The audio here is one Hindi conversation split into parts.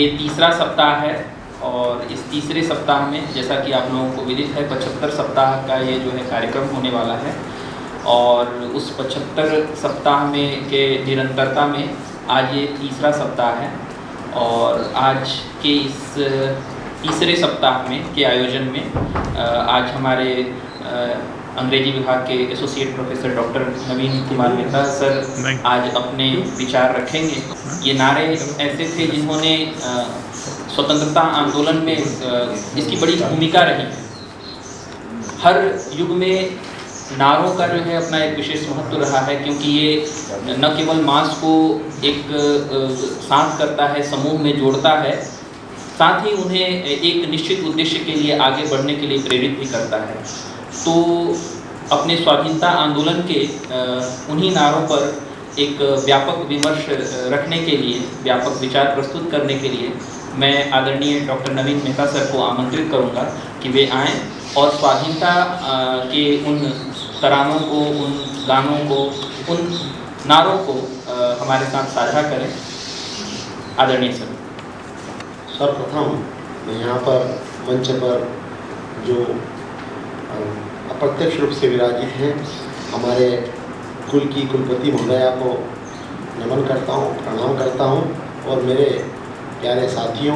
ये तीसरा सप्ताह है और इस तीसरे सप्ताह में जैसा कि आप लोगों को विदित है 75 सप्ताह का ये जो है कार्यक्रम होने वाला है। और उस 75 सप्ताह में के निरंतरता में आज ये तीसरा सप्ताह है। और आज के इस तीसरे सप्ताह में के आयोजन में आज हमारे अंग्रेजी विभाग के एसोसिएट प्रोफेसर डॉक्टर नवीन कुमार मेहता सर आज अपने विचार रखेंगे। ये नारे ऐसे थे जिन्होंने स्वतंत्रता आंदोलन में इसकी बड़ी भूमिका रही। हर युग में नारों का जो है अपना एक विशेष महत्व रहा है, क्योंकि ये न केवल मास को एक साथ करता है, समूह में जोड़ता है, साथ ही उन्हें एक निश्चित उद्देश्य के लिए आगे बढ़ने के लिए प्रेरित भी करता है। तो अपने स्वाधीनता आंदोलन के उन्हीं नारों पर एक व्यापक विमर्श रखने के लिए, व्यापक विचार प्रस्तुत करने के लिए मैं आदरणीय डॉक्टर नवीन मेहता सर को आमंत्रित करूंगा कि वे आएँ और स्वाधीनता के उन तरानों को, उन गानों को, उन नारों को हमारे साथ साझा करें। आदरणीय सर। सर्वप्रथम मैं यहाँ पर मंच पर जो अप्रत्यक्ष रूप से विराजित हैं हमारे कुल की कुलपति महोदया को नमन करता हूँ, प्रणाम करता हूँ। और मेरे प्यारे साथियों,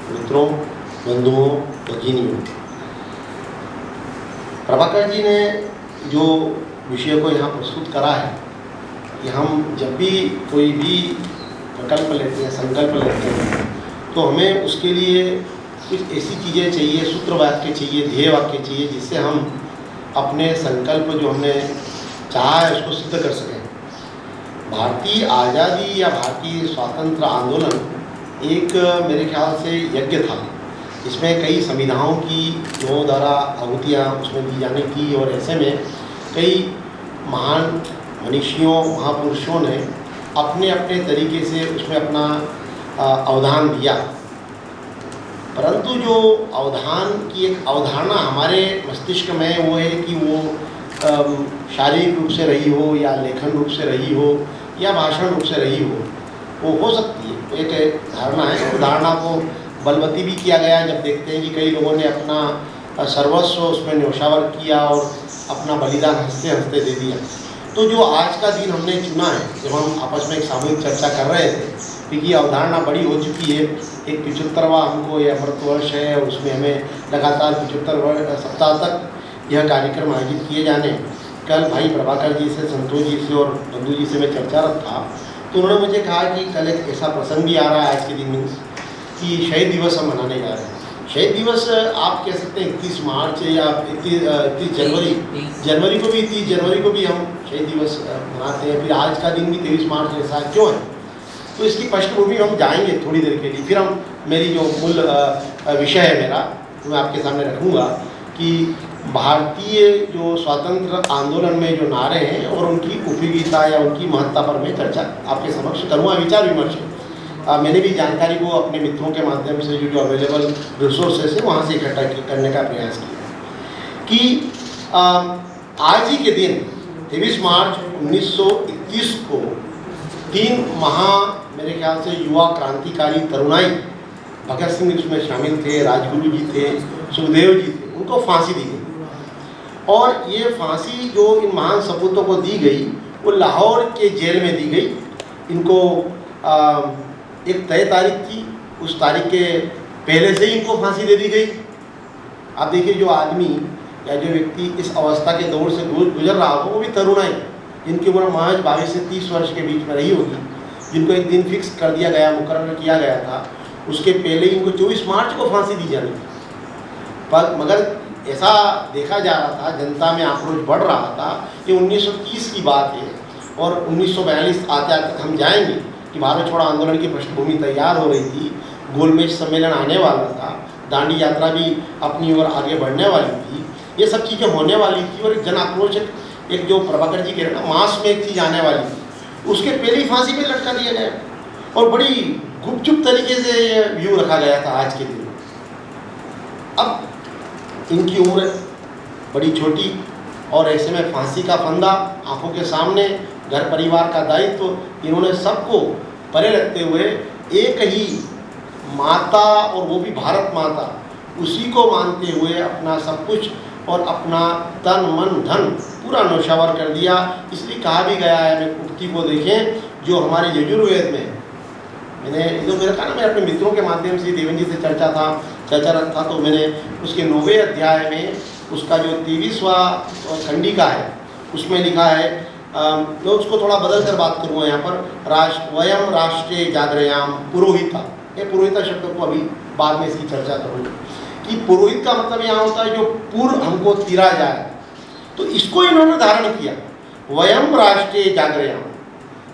मित्रों, बंधुओं, भगिनियों, प्रभाकर जी ने जो विषय को यहाँ प्रस्तुत करा है कि हम जब भी कोई भी प्रकल्प लेते हैं, संकल्प लेते हैं, तो हमें उसके लिए कुछ ऐसी चीज़ें चाहिए, सूत्र वाक्य चाहिए, ध्येय वाक्य चाहिए, जिससे हम अपने संकल्प जो हमने चाहा है उसको सिद्ध कर सकें। भारतीय आज़ादी या भारतीय स्वातंत्र आंदोलन एक मेरे ख्याल से यज्ञ था। इसमें कई संविधाओं की 9 धारा आहुतियाँ उसमें दी जानी थी और ऐसे में कई महान मनीषियों, महापुरुषों ने अपने अपने तरीके से उसमें अपना अवदान दिया। परंतु जो अवधान की एक अवधारणा हमारे मस्तिष्क में वो है कि वो शारीरिक रूप से रही हो या लेखन रूप से रही हो या भाषण रूप से रही हो सकती है। एक धारणा है, उस धारणा को बलवती भी किया गया। जब देखते हैं कि कई लोगों ने अपना सर्वस्व उसमें न्योछावर किया और अपना बलिदान हंसते हंसते दे दिया। तो जो आज का दिन हमने चुना है, जब हम आपस में एक सामूहिक चर्चा कर रहे थे, क्योंकि ये अवधारणा बड़ी हो चुकी है। एक 75वां हमको ये अमृत वर्ष है और उसमें हमें लगातार 75 सप्ताह तक यह कार्यक्रम आयोजित किए जाने। कल भाई प्रभाकर जी से, संतोष जी से और बंधु जी से मैं चर्चारत था, तो उन्होंने मुझे कहा कि कल एक ऐसा प्रसंग भी आ रहा है आज के दिन में कि शहीद दिवस हम मनाने जा रहे हैं। शहीद दिवस आप कह सकते हैं 31 मार्च या 31 जनवरी को भी 30 जनवरी को भी हम शहीद दिवस मनाते हैं। फिर आज का दिन भी 23 मार्च ऐसा क्यों है? तो इसकी पृष्ठभूमि हम जाएंगे थोड़ी देर के लिए। फिर हम मेरी जो मूल विषय है मेरा, मैं आपके सामने रखूँगा कि भारतीय जो स्वातंत्र आंदोलन में जो नारे हैं और उनकी उपयोगिता या उनकी महत्ता पर मैं चर्चा आपके समक्ष करूँगा, विचार विमर्श। मैंने भी जानकारी को अपने मित्रों के माध्यम से जो अवेलेबल रिसोर्सेस है वहाँ से इकट्ठा करने का प्रयास किया कि आज ही के दिन 23 मार्च 1931 को 3 मेरे ख्याल से युवा क्रांतिकारी तरुणाई, भगत सिंह उसमें शामिल थे, राजगुरु जी थे, सुखदेव जी थे, उनको फांसी दी गई। और ये फांसी जो इन महान सपूतों को दी गई वो लाहौर के जेल में दी गई। इनको एक तय तारीख थी, उस तारीख के पहले से ही इनको फांसी दे दी गई। आप देखिए, जो आदमी या जो व्यक्ति इस अवस्था के दौर से गुजर रहा हो, वो भी तरुणाई, जिनकी उम्र महज 22 से 30 वर्ष के बीच में रही होगी, जिनको एक दिन फिक्स कर दिया गया, मुकर्रर किया गया था, उसके पहले ही इनको 24 मार्च को फांसी दी जानी थी। पर मगर ऐसा देखा जा रहा था, जनता में आक्रोश बढ़ रहा था कि 1930 की बात है और 1942 आते आते हम जाएंगे कि भारत छोड़ो आंदोलन की पृष्ठभूमि तैयार हो रही थी, गोलमेज सम्मेलन आने वाला था, दांडी यात्रा भी अपनी ओर आगे बढ़ने वाली थी, ये सब चीज़ें होने वाली थी। और एक जन आक्रोश, एक जो प्रभाकर जी कह रहे हैं ना, मास में एक चीज़ आने वाली थी, उसके पहले ही फांसी पे लटका दिया गया और बड़ी गुपचुप तरीके से ये व्यू रखा गया था आज के दिन। अब इनकी उम्र बड़ी छोटी और ऐसे में फांसी का फंदा आंखों के सामने, घर परिवार का दायित्व, इन्होंने सबको परे रखते हुए एक ही माता और वो भी भारत माता, उसी को मानते हुए अपना सब कुछ और अपना तन मन धन पूरा नौशावर कर दिया। इसलिए कहा भी गया है, मैं उक्ति को देखें जो हमारे यजुर्वेद में, मैंने जो मेरा कहा ना, मैं अपने मित्रों के माध्यम से देवेंद्र जी से चर्चा रखा, तो मैंने उसके 9वें अध्याय में उसका जो 23वां खंडिका है उसमें लिखा है, मैं उसको थोड़ा बदल कर बात करूँगा यहाँ पर, वयम राष्ट्रे जागरयाम पुरोहिता, ये पुरोहिता शब्द को अभी बाद में इसकी चर्चा करूँगा कि पुरोहित का मतलब यहाँ होता है जो पूर्व हमको तीरा जाए, तो इसको इन्होंने धारण किया, वयम राष्ट्रे जागरयाम,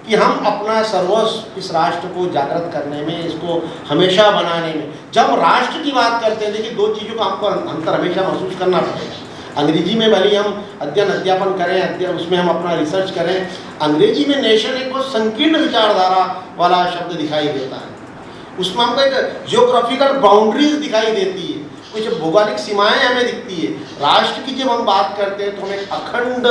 कि हम अपना सर्वस्व इस राष्ट्र को जागृत करने में, इसको हमेशा बनाने में। जब हम राष्ट्र की बात करते हैं, देखिए 2 चीज़ों का आपको अंतर हमेशा महसूस करना पड़ेगा। अंग्रेजी में भले हम अध्ययन करें, उसमें हम अपना रिसर्च करें, अंग्रेजी में नेशन एक बहुत संकीर्ण विचारधारा वाला शब्द दिखाई देता है, उसमें हमको एक जियोग्राफिकल बाउंड्रीज दिखाई देती है, कुछ भौगोलिक सीमाएं हमें दिखती है। राष्ट्र की जब हम बात करते हैं तो हमें अखंड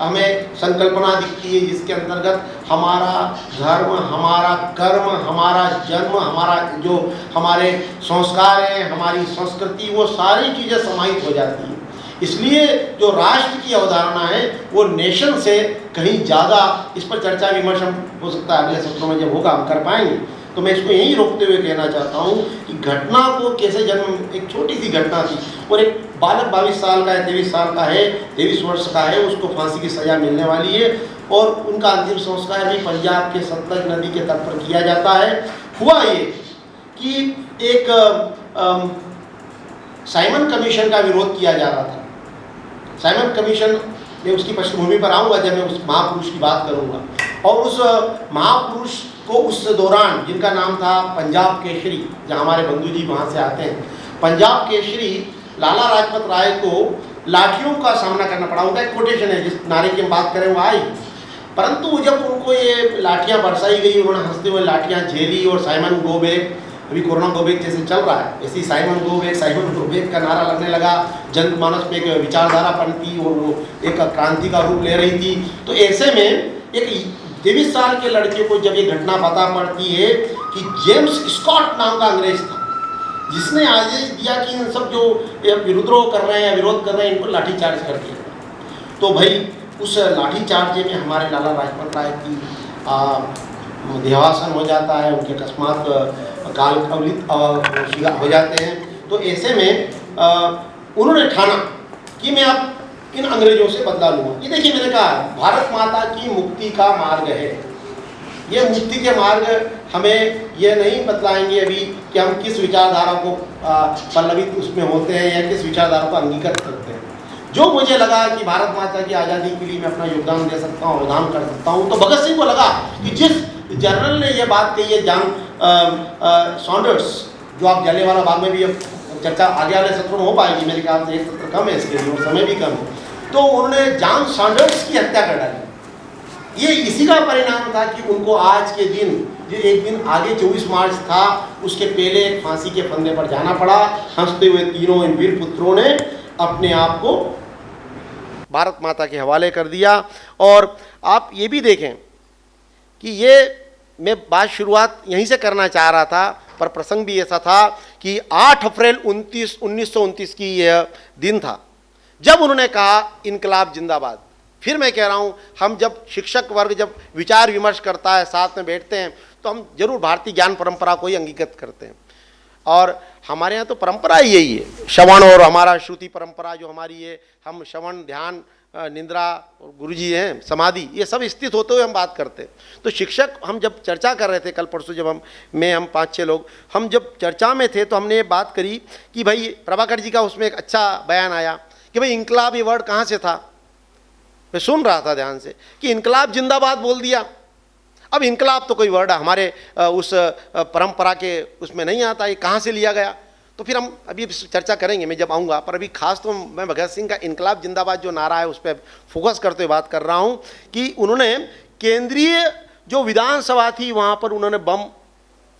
हमें संकल्पना दिखती है, जिसके अंतर्गत हमारा धर्म, हमारा कर्म, हमारा जन्म, हमारा जो हमारे संस्कार हैं, हमारी संस्कृति, वो सारी चीज़ें समाहित हो जाती हैं। इसलिए जो राष्ट्र की अवधारणा है वो नेशन से कहीं ज़्यादा, इस पर चर्चा विमर्श हो सकता है अगले सत्रों में जब होगा हम कर पाएंगे। तो मैं इसको यहीं रोकते हुए कहना चाहता हूँ कि घटना को कैसे जन्म, एक छोटी सी घटना थी और एक बालक 22 साल का है, 23 साल का है, 23 वर्ष का है, उसको फांसी की सज़ा मिलने वाली है और उनका अंतिम संस्कार भी पंजाब के सतलज नदी के तट पर किया जाता है। हुआ ये कि एक साइमन कमीशन का विरोध किया जा रहा था। साइमन कमीशन में उसकी पृष्ठभूमि पर आऊँगा जब मैं उस महापुरुष की बात करूँगा, और उस महापुरुष को उस दौरान, जिनका नाम था पंजाब केसरी, जहाँ हमारे बंधु जी वहाँ से आते हैं, पंजाब केसरी लाला लाजपत राय को लाठियों का सामना करना पड़ा। उनका एक कोटेशन है, जिस नारे की हम बात करें वो आई, परंतु जब उनको ये लाठियाँ बरसाई गई, उन्होंने हंसते हुए लाठियाँ झेली और साइमन गो बैक, अभी कोरोना गो बैक जैसे चल रहा है ऐसी साइमन गो बैक का नारा लगने लगा, जनमानस में एक विचारधारा पनपी और वो एक क्रांति का रूप ले रही थी। तो ऐसे में एक 23 साल के लड़के को जब ये घटना पता पड़ती है कि जेम्स स्कॉट नाम का अंग्रेज था, जिसने आदेश दिया कि इन सब जो विद्रोह कर रहे हैं, विरोध कर रहे हैं, इनको लाठीचार्ज कर दिया। तो भाई उस लाठीचार्ज में हमारे लाला लाजपत राय की देहावसान हो जाता है, उनके अकस्मात काल कवलित हो जाते हैं। तो ऐसे में उन्होंने ठाना कि मैं अब इन अंग्रेजों से बदला लूँगा। ये देखिए, मैंने कहा भारत माता की मुक्ति का मार्ग है, ये मुक्ति के मार्ग हमें ये नहीं बतलाएंगे अभी कि हम किस विचारधारा को पल्लवित उसमें होते हैं या किस विचारधारा को अंगीकृत करते हैं। जो मुझे लगा कि भारत माता की आज़ादी के लिए मैं अपना योगदान दे सकता हूँ, अवदान कर सकता हूँ, तो भगत सिंह को लगा कि जिस जनरल ने ये बात कही है, जॉन सॉन्डर्स, जो आप जलियांवाला बाग में भी अब चर्चा आगे वाले सत्रों में हो पाएगी, मेरे ख्याल से एक सत्र कम है इसके लिए और समय भी कम है, तो उन्होंने जॉन सॉन्डर्स की हत्या कर डाली। ये इसी का परिणाम था कि उनको आज के दिन, जो एक दिन आगे 24 मार्च था, उसके पहले एक फांसी के फंदे पर जाना पड़ा। हंसते हुए तीनों इन वीर पुत्रों ने अपने आप को भारत माता के हवाले कर दिया। और आप ये भी देखें कि ये मैं बात शुरुआत यहीं से करना चाह रहा था, पर प्रसंग भी ऐसा था कि 8 अप्रैल 1929 की यह दिन था जब उन्होंने कहा इनकलाब जिंदाबाद। फिर मैं कह रहा हूँ, हम जब शिक्षक वर्ग जब विचार विमर्श करता है, साथ में बैठते हैं, तो हम जरूर भारतीय ज्ञान परंपरा को ही अंगीकृत करते हैं। और हमारे यहाँ तो परंपरा ही यही है, श्रवण, और हमारा श्रुति परंपरा जो हमारी है, हम श्रवण, ध्यान, निद्रा और गुरुजी हैं, समाधि, ये सब स्थित होते हुए हम बात करते हैं। तो शिक्षक, हम जब चर्चा कर रहे थे कल परसों, जब हम 5-6 लोग हम जब चर्चा में थे, तो हमने ये बात करी कि भाई प्रभाकर जी का उसमें एक अच्छा बयान आया कि भाई इनकलाब ये वर्ड कहाँ से था। मैं सुन रहा था ध्यान से कि इनकलाब जिंदाबाद बोल दिया। अब इनकलाब तो कोई वर्ड हमारे उस परंपरा के उसमें नहीं आता, ये कहाँ से लिया गया। तो फिर हम अभी चर्चा करेंगे, मैं जब आऊँगा, पर अभी खास तो मैं भगत सिंह का इनकलाब जिंदाबाद जो नारा है उस पर फोकस करते हुए बात कर रहा हूँ कि उन्होंने केंद्रीय जो विधानसभा थी वहाँ पर उन्होंने बम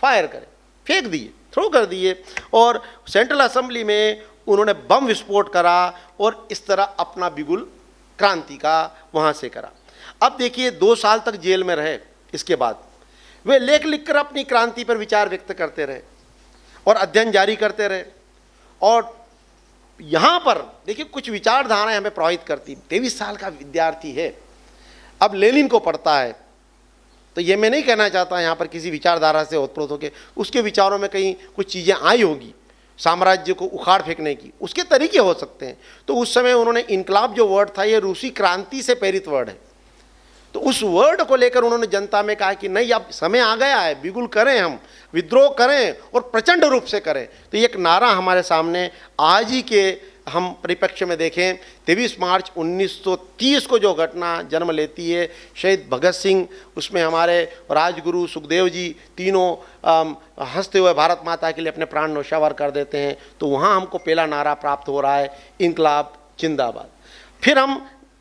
फायर करे, फेंक दिए, थ्रो कर दिए, और सेंट्रल असेंबली में उन्होंने बम विस्फोट करा और इस तरह अपना बिगुल क्रांति का वहाँ से करा। अब देखिए 2 साल तक जेल में रहे, इसके बाद वे लेख लिखकर अपनी क्रांति पर विचार व्यक्त करते रहे। और अध्ययन जारी करते रहे। और यहाँ पर देखिए कुछ विचारधाराएं हमें प्रभावित करती। 23 साल का विद्यार्थी है, अब लेनिन को पढ़ता है, तो ये मैं नहीं कहना चाहता यहाँ पर किसी विचारधारा से ओतप्रोत होकर उसके विचारों में कहीं कुछ चीज़ें आई होगी साम्राज्य को उखाड़ फेंकने की, उसके तरीके हो सकते हैं। तो उस समय उन्होंने इनकलाब जो वर्ड था ये रूसी क्रांति से प्रेरित वर्ड है, तो उस वर्ड को लेकर उन्होंने जनता में कहा कि नहीं अब समय आ गया है, बिगुल करें, हम विद्रोह करें और प्रचंड रूप से करें। तो ये एक नारा हमारे सामने आज ही के हम परिप्रेक्ष्य में देखें, 23 मार्च 1930 को जो घटना जन्म लेती है, शहीद भगत सिंह, उसमें हमारे राजगुरु सुखदेव जी तीनों हंसते हुए भारत माता के लिए अपने प्राण न्यौछावर कर देते हैं। तो वहाँ हमको पहला नारा प्राप्त हो रहा है, इनकलाब जिंदाबाद। फिर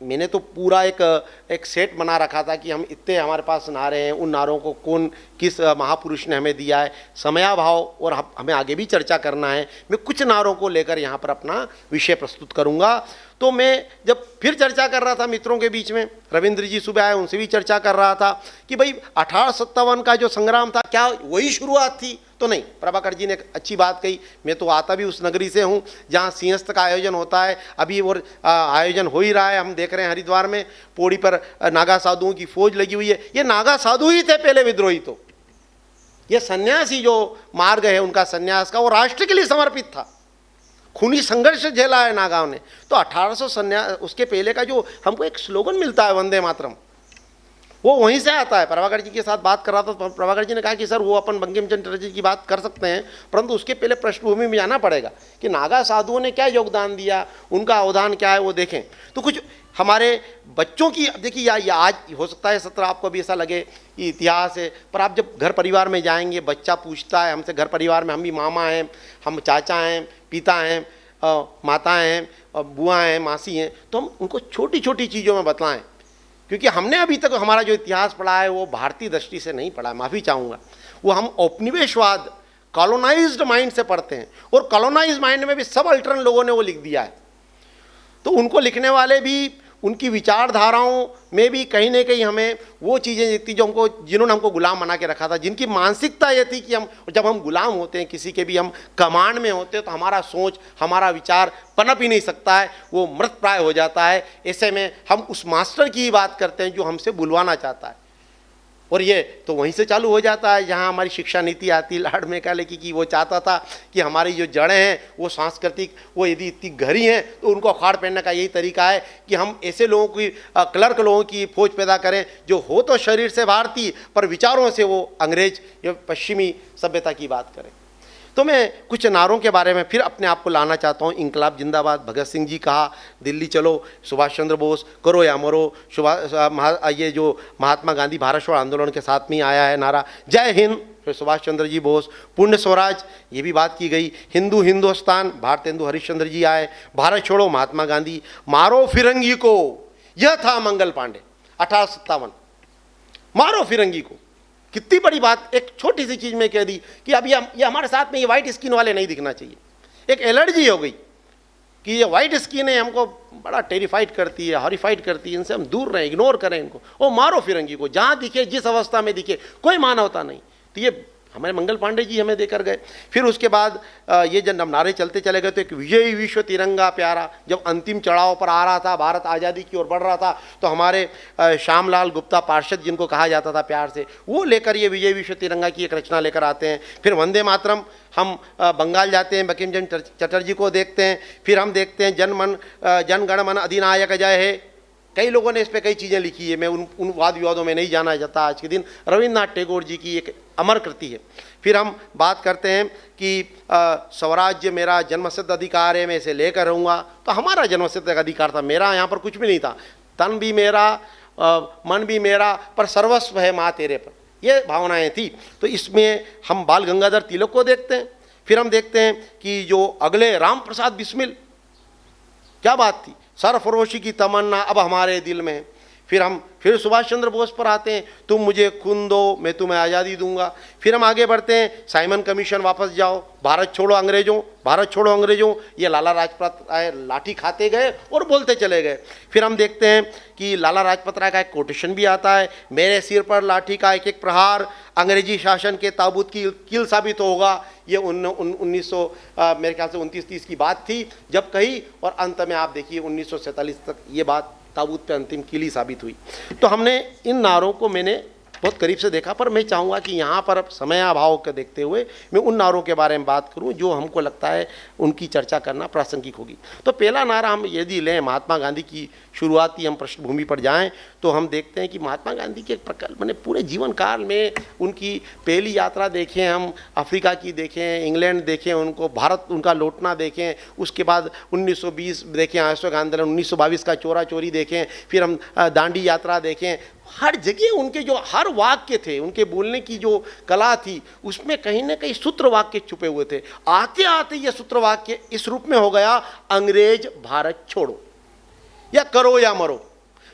मैंने तो पूरा एक सेट बना रखा था कि हम इतने हमारे पास नारे हैं, उन नारों को कौन किस महापुरुष ने हमें दिया है, समयाभाव और हमें आगे भी चर्चा करना है। मैं कुछ नारों को लेकर यहाँ पर अपना विषय प्रस्तुत करूँगा। तो मैं जब फिर चर्चा कर रहा था मित्रों के बीच में, रविंद्र जी सुबह आए, उनसे भी चर्चा कर रहा था कि भाई 1857 का जो संग्राम था क्या वही शुरुआत थी? तो नहीं, प्रभाकर जी ने एक अच्छी बात कही। मैं तो आता भी उस नगरी से हूँ जहाँ सिंहस्थ का आयोजन होता है, अभी वो आयोजन हो ही रहा है, हम देख रहे हैं हरिद्वार में पौड़ी पर नागा साधुओं की फौज लगी हुई है। ये नागा साधु ही थे पहले विद्रोही, तो ये सन्यासी जो मार्ग है उनका सन्यास का, वो राष्ट्र के लिए समर्पित था, खूनी संघर्ष झेला है नागाओं ने। तो 1800 सन्यास उसके पहले का जो हमको एक स्लोगन मिलता है वंदे मातरम, वो वहीं से आता है। प्रभाकर जी के साथ बात कर रहा था तो प्रभाकर जी ने कहा कि सर वो अपन बंकिम चंद्र चटर्जी की बात कर सकते हैं, परंतु उसके पहले पृष्ठभूमि में जाना पड़ेगा कि नागा साधुओं ने क्या योगदान दिया, उनका अवदान क्या है वो देखें। तो कुछ हमारे बच्चों की, देखिए या आज हो सकता है सत्र आपको भी ऐसा लगे कि इतिहास है, पर आप जब घर परिवार में जाएंगे, बच्चा पूछता है हमसे, घर परिवार में हम भी मामा हैं, हम चाचा हैं, पिता हैं, माताएँ हैं, बुआ हैं, मासी हैं, तो हम उनको छोटी छोटी चीज़ों में बतलाएं, क्योंकि हमने अभी तक हमारा जो इतिहास पढ़ा है वो भारतीय दृष्टि से नहीं पढ़ा है, माफ़ी चाहूँगा। वो हम औपनिवेशवाद कॉलोनाइज्ड माइंड से पढ़ते हैं, और कॉलोनाइज्ड माइंड में भी सब अल्टरन लोगों ने वो लिख दिया है। तो उनको लिखने वाले भी, उनकी विचारधाराओं में भी कहीं ना कहीं हमें वो चीज़ें दिखती जो हमको, जिन्होंने हमको गुलाम बना के रखा था, जिनकी मानसिकता ये थी कि हम जब हम गुलाम होते हैं किसी के भी, हम कमांड में होते हैं, तो हमारा सोच, हमारा विचार पनप ही नहीं सकता है, वो मृत प्राय हो जाता है। ऐसे में हम उस मास्टर की ही बात करते हैं जो हमसे बुलवाना चाहता है, और ये तो वहीं से चालू हो जाता है जहाँ हमारी शिक्षा नीति आती है। लॉर्ड मैकाले की वो चाहता था कि हमारी जो जड़ें हैं वो सांस्कृतिक, वो यदि इतनी गहरी हैं तो उनको अखाड़ पहनने का यही तरीका है कि हम ऐसे लोगों की, क्लर्क लोगों की फौज पैदा करें जो हो तो शरीर से भारतीय पर विचारों से वो अंग्रेज या पश्चिमी सभ्यता की बात करें। तो मैं कुछ नारों के बारे में फिर अपने आप को लाना चाहता हूँ। इनकलाब जिंदाबाद, भगत सिंह जी कहा, दिल्ली चलो, सुभाष चंद्र बोस, करो या मरो, ये जो महात्मा गांधी भारत छोड़ो आंदोलन के साथ में आया है नारा, जय हिंद, फिर सुभाष चंद्र जी बोस, पुण्य स्वराज, ये भी बात की गई, हिंदू हिंदुस्तान, भारतेंदु हरिश्चंद्र जी आए, भारत छोड़ो महात्मा गांधी, मारो फिरंगी को, यह था मंगल पांडे 1857, मारो फिरंगी को। कितनी बड़ी बात एक छोटी सी चीज़ में कह दी कि अब ये हमारे साथ में ये वाइट स्किन वाले नहीं दिखना चाहिए। एक एलर्जी हो गई कि ये वाइट स्किन है, हमको बड़ा टेरिफाइड करती है, हॉरिफाइड करती है, इनसे हम दूर रहें, इग्नोर करें इनको। ओ मारो फिरंगी को, जहाँ दिखे, जिस अवस्था में दिखे, कोई मानवता नहीं। तो ये हमारे मंगल पांडे जी हमें देकर गए। फिर उसके बाद ये जब नारे चलते चले गए तो एक विजयी विश्व तिरंगा प्यारा, जब अंतिम चढ़ाव पर आ रहा था, भारत आज़ादी की ओर बढ़ रहा था, तो हमारे श्यामलाल गुप्ता पार्षद जिनको कहा जाता था प्यार से, वो लेकर ये विजय विश्व तिरंगा की एक रचना लेकर आते हैं। फिर वंदे मातरम, हम बंगाल जाते हैं, बंकिम चंद्र चटर्जी को देखते हैं। फिर हम देखते हैं जन गण मन अधिनायक जय है। कई लोगों ने इस पर कई चीज़ें लिखी है, मैं उन वाद विवादों में नहीं जाना चाहता आज के दिन। रविन्द्रनाथ टैगोर जी की एक अमर कृति है। फिर हम बात करते हैं कि स्वराज्य मेरा जन्मसिद्ध अधिकार है, मैं इसे लेकर रहूँगा। तो हमारा जन्मसिद्ध अधिकार था, मेरा यहाँ पर कुछ भी नहीं था, तन भी मेरा, मन भी मेरा, पर सर्वस्व है माँ तेरे पर, ये भावनाएं थी। तो इसमें हम बाल गंगाधर तिलक को देखते हैं। फिर हम देखते हैं कि जो अगले राम प्रसाद बिस्मिल, क्या बात थी, सरफरोशी की तमन्ना अब हमारे दिल में। फिर सुभाष चंद्र बोस पर आते हैं, तुम मुझे खून दो मैं तुम्हें आज़ादी दूंगा। फिर हम आगे बढ़ते हैं, साइमन कमीशन वापस जाओ, भारत छोड़ो अंग्रेजों, भारत छोड़ो अंग्रेजों, ये लाला लाजपत राय लाठी खाते गए और बोलते चले गए। फिर हम देखते हैं कि लाला लाजपत राय का एक कोटेशन भी आता है, मेरे सिर पर लाठी का एक एक प्रहार अंग्रेजी शासन के ताबूत की कील साबित होगा। ये 1900 मेरे ख्याल से 29-30 की बात थी जब कही, और अंत में आप देखिए 1947 तक ये बात ताबूत पे अंतिम कीली साबित हुई। तो हमने इन नारों को मैंने बहुत करीब से देखा, पर मैं चाहूँगा कि यहाँ पर अब समय अभाव को देखते हुए मैं उन नारों के बारे में बात करूँ जो हमको लगता है उनकी चर्चा करना प्रासंगिक होगी। तो पहला नारा हम यदि लें, महात्मा गांधी की शुरुआती हम पृष्ठभूमि पर जाएं तो हम देखते हैं कि महात्मा गांधी के प्रकल्प मैंने पूरे जीवन काल में उनकी पहली यात्रा देखें, हम अफ्रीका की देखें, इंग्लैंड देखें, उनको भारत उनका लौटना देखें, उसके बाद 1920 देखें असहयोग आंदोलन, 1922 का चोरा चोरी देखें, फिर हम दांडी यात्रा देखें। हर जगह उनके जो हर वाक्य थे, उनके बोलने की जो कला थी, उसमें कहीं ना कहीं सूत्र वाक्य छुपे हुए थे। आते आते ये सूत्र वाक्य इस रूप में हो गया, अंग्रेज भारत छोड़ो या करो या मरो।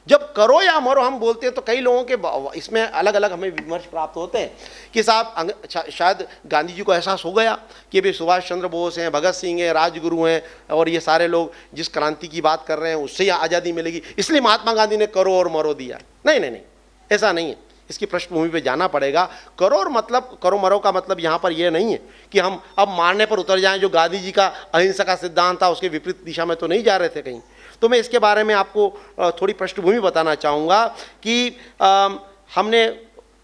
जब करो या मरो हम बोलते हैं तो कई लोगों के इसमें अलग अलग हमें विमर्श प्राप्त होते हैं कि साहब शायद गांधी जी को एहसास हो गया कि भाई सुभाष चंद्र बोस हैं, भगत सिंह हैं, राजगुरु हैं और ये सारे लोग जिस क्रांति की बात कर रहे हैं उससे आज़ादी मिलेगी, इसलिए महात्मा गांधी ने करो और मरो दिया। नहीं नहीं नहीं, ऐसा नहीं है। इसकी पृष्ठभूमि पे जाना पड़ेगा। करो और मतलब करो मरो का मतलब यहाँ पर यह नहीं है कि हम अब मारने पर उतर जाएं, जो गांधी जी का अहिंसा का सिद्धांत था उसके विपरीत दिशा में तो नहीं जा रहे थे कहीं। तो मैं इसके बारे में आपको थोड़ी पृष्ठभूमि बताना चाहूँगा कि हमने